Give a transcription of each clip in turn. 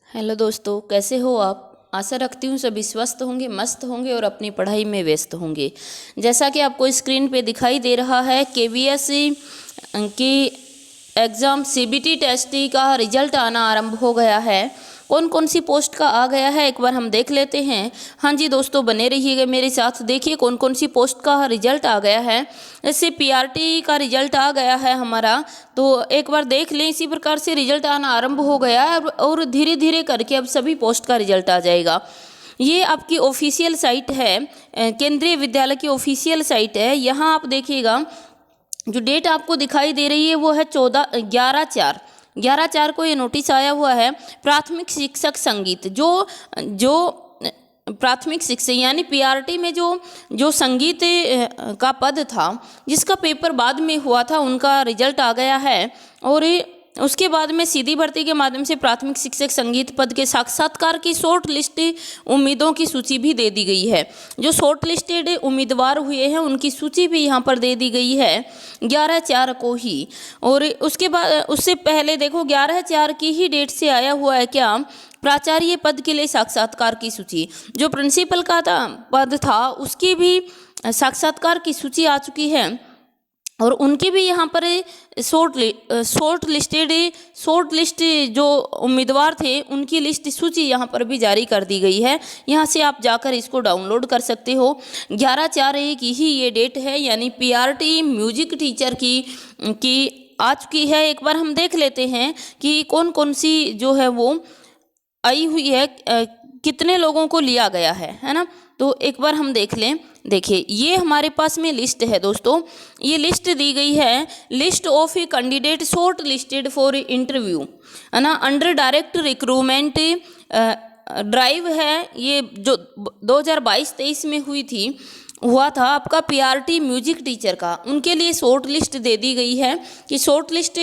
Hello दोस्तों, कैसे हो आप। आशा रखती हूँ सभी स्वस्थ होंगे, मस्त होंगे और अपनी पढ़ाई में व्यस्त होंगे। जैसा कि आपको स्क्रीन पे दिखाई दे रहा है, केवीएस की एग्ज़ाम सीबीटी टेस्ट का रिजल्ट आना आरंभ हो गया है। कौन कौन सी पोस्ट का आ गया है एक बार हम देख लेते हैं। हाँ जी दोस्तों, बने रहिएगा मेरे साथ। देखिए कौन कौन सी पोस्ट का रिजल्ट आ गया है। जैसे पीआरटी का रिजल्ट आ गया है हमारा, तो एक बार देख लें। इसी प्रकार से रिजल्ट आना आरंभ हो गया है और धीरे धीरे करके अब सभी पोस्ट का रिजल्ट आ जाएगा। ये आपकी ऑफिशियल साइट है, केंद्रीय विद्यालय की ऑफिशियल साइट है। यहाँ आप देखिएगा, जो डेट आपको दिखाई दे रही है वो है 11/4 को ये नोटिस आया हुआ है। प्राथमिक शिक्षक संगीत, जो जो प्राथमिक शिक्षक यानी पीआरटी में जो जो संगीत का पद था, जिसका पेपर बाद में हुआ था, उनका रिजल्ट आ गया है। और उसके बाद में सीधी भर्ती के माध्यम से प्राथमिक शिक्षक संगीत पद के साक्षात्कार की शॉर्ट लिस्ट उम्मीदों की सूची भी दे दी गई है। जो शॉर्ट लिस्टेड उम्मीदवार हुए हैं उनकी सूची भी यहाँ पर दे दी गई है 11/4 को ही। और उसके बाद उससे पहले देखो 11/4 की ही डेट से आया हुआ है क्या, प्राचार्य पद के लिए साक्षात्कार की सूची। जो प्रिंसिपल का पद था उसकी भी साक्षात्कार की सूची आ चुकी है। और उनके भी यहाँ पर शॉर्ट लिस्ट जो उम्मीदवार थे उनकी लिस्ट सूची यहाँ पर भी जारी कर दी गई है। यहाँ से आप जाकर इसको डाउनलोड कर सकते हो। 11/4 की ही ये डेट है, यानी पीआरटी म्यूजिक टीचर की आ चुकी है। एक बार हम देख लेते हैं कि कौन कौन सी जो है वो आई हुई है, कितने लोगों को लिया गया है ना। तो एक बार हम देख लें। देखिए ये हमारे पास में लिस्ट है दोस्तों, ये लिस्ट दी गई है। List of a candidate short listed for interview, है ना, अंडर डायरेक्ट रिक्रूटमेंट ड्राइव है। ये जो 2022-23 में हुआ था आपका पीआरटी म्यूजिक टीचर का, उनके लिए शॉर्ट लिस्ट दे दी गई है कि शॉर्ट लिस्ट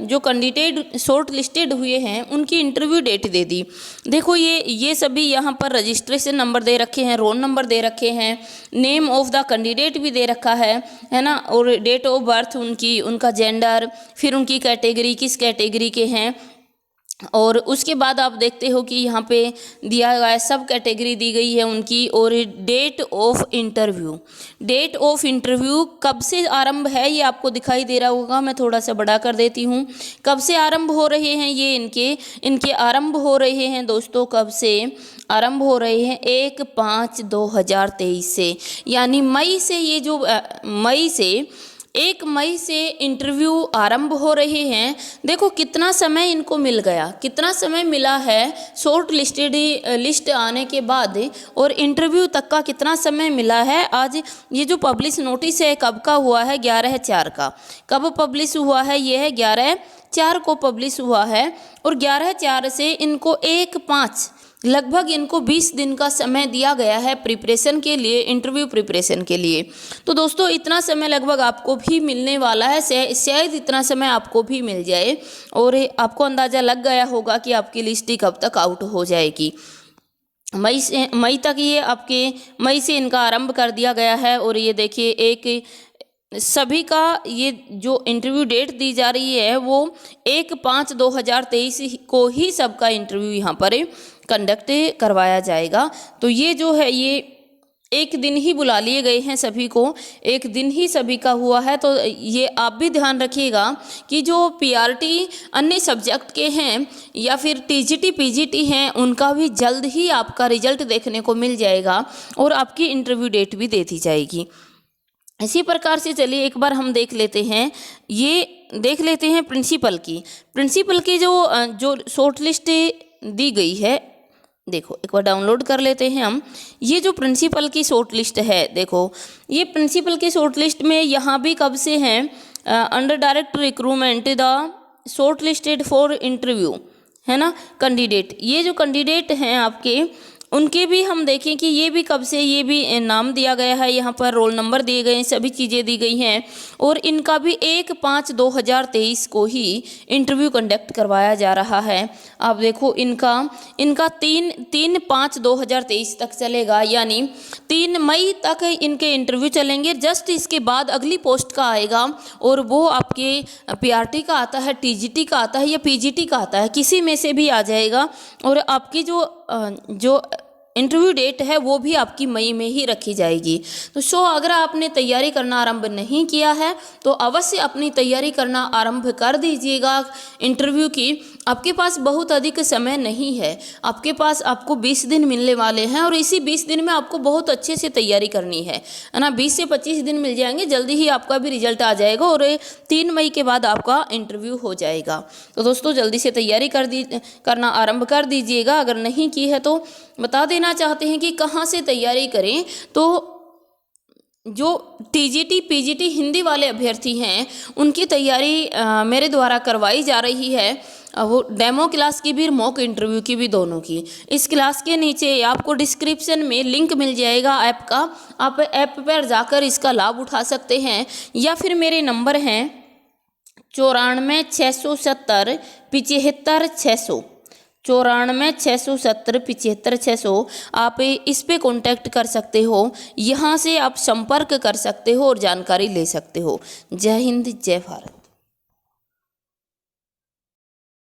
जो कैंडिडेट शॉर्ट लिस्टेड हुए हैं उनकी इंटरव्यू डेट दे दी। देखो ये सभी यहाँ पर रजिस्ट्रेशन नंबर दे रखे हैं, रोल नंबर दे रखे हैं, नेम ऑफ द कैंडिडेट भी दे रखा है ना, और डेट ऑफ बर्थ उनकी, उनका जेंडर, फिर उनकी कैटेगरी, किस कैटेगरी के हैं। और उसके बाद आप देखते हो कि यहाँ पे दिया गया है, सब कैटेगरी दी गई है उनकी। और डेट ऑफ इंटरव्यू कब से आरंभ है ये आपको दिखाई दे रहा होगा। मैं थोड़ा सा बड़ा कर देती हूँ। कब से आरंभ हो रहे हैं ये इनके आरंभ हो रहे हैं दोस्तों। कब से आरंभ हो रहे हैं? 1/5/2023 से, यानी मई से। ये जो एक मई से इंटरव्यू आरंभ हो रहे हैं। देखो कितना समय इनको मिल गया, कितना समय मिला है शॉर्ट लिस्टेड लिस्ट आने के बाद और इंटरव्यू तक का कितना समय मिला है। आज ये जो पब्लिश नोटिस है कब का हुआ है? 11/4 का। कब पब्लिश हुआ है? ये है 11/4 को पब्लिश हुआ है। और 11/4 से इनको 1/5 लगभग इनको 20 दिन का समय दिया गया है प्रिपरेशन के लिए, इंटरव्यू प्रिपरेशन के लिए। तो दोस्तों इतना समय लगभग आपको भी मिलने वाला है, शायद इतना समय आपको भी मिल जाए। और आपको अंदाज़ा लग गया होगा कि आपकी लिस्ट कब तक आउट हो जाएगी। मई तक ये आपके मई से इनका आरंभ कर दिया गया है। और ये देखिए एक सभी का ये जो इंटरव्यू डेट दी जा रही है वो 1/5/2023 को ही सबका इंटरव्यू यहाँ पर कंडक्ट करवाया जाएगा। तो ये जो है ये एक दिन ही बुला लिए गए हैं सभी को, एक दिन ही सभी का हुआ है। तो ये आप भी ध्यान रखिएगा कि जो पीआरटी अन्य सब्जेक्ट के हैं या फिर टीजीटी पीजीटी हैं उनका भी जल्द ही आपका रिजल्ट देखने को मिल जाएगा और आपकी इंटरव्यू डेट भी दे दी जाएगी। इसी प्रकार से चलिए एक बार हम देख लेते हैं, ये देख लेते हैं प्रिंसिपल की जो शॉर्ट लिस्ट दी गई है। देखो एक बार डाउनलोड कर लेते हैं हम। ये जो प्रिंसिपल की शॉर्ट लिस्ट है, देखो ये प्रिंसिपल की शॉर्ट लिस्ट में यहाँ भी कब से हैं, under direct recruitment the short listed for interview, है ना कैंडिडेट। ये जो कैंडिडेट हैं आपके उनके भी हम देखें कि ये भी कब से, ये भी नाम दिया गया है, यहाँ पर रोल नंबर दिए गए हैं, सभी चीज़ें दी गई हैं। और इनका भी 1/5/2023 को ही इंटरव्यू कंडक्ट करवाया जा रहा है। आप देखो इनका 3/5/2023 तक चलेगा, यानी 3 मई तक इनके इंटरव्यू चलेंगे। जस्ट इसके बाद अगली पोस्ट का आएगा और वो आपके पीआरटी का आता है, टीजीटी का आता है या पीजीटी का आता है, किसी में से भी आ जाएगा। और आपकी जो इंटरव्यू डेट है वो भी आपकी मई में ही रखी जाएगी। तो अगर आपने तैयारी करना आरंभ नहीं किया है तो अवश्य अपनी तैयारी करना आरंभ कर दीजिएगा इंटरव्यू की। आपके पास बहुत अधिक समय नहीं है, आपको 20 दिन मिलने वाले हैं और इसी 20 दिन में आपको बहुत अच्छे से तैयारी करनी है ना। 20 से 25 दिन मिल जाएंगे, जल्दी ही आपका भी रिजल्ट आ जाएगा और 3 मई के बाद आपका इंटरव्यू हो जाएगा। तो दोस्तों जल्दी से तैयारी करना आरंभ कर दीजिएगा। अगर नहीं की है तो बता देना चाहते हैं कि कहाँ से तैयारी करें। तो जो टीजीटी पीजीटी हिंदी वाले अभ्यर्थी हैं उनकी तैयारी मेरे द्वारा करवाई जा रही है, वो डेमो क्लास की भी, मॉक इंटरव्यू की भी, दोनों की। इस क्लास के नीचे आपको डिस्क्रिप्शन में लिंक मिल जाएगा ऐप का, आप ऐप पर जाकर इसका लाभ उठा सकते हैं। या फिर मेरे नंबर हैं 94 670 75 600 आप इस पे कांटेक्ट कर सकते हो। यहाँ से आप संपर्क कर सकते हो और जानकारी ले सकते हो। जय हिंद, जय भारत।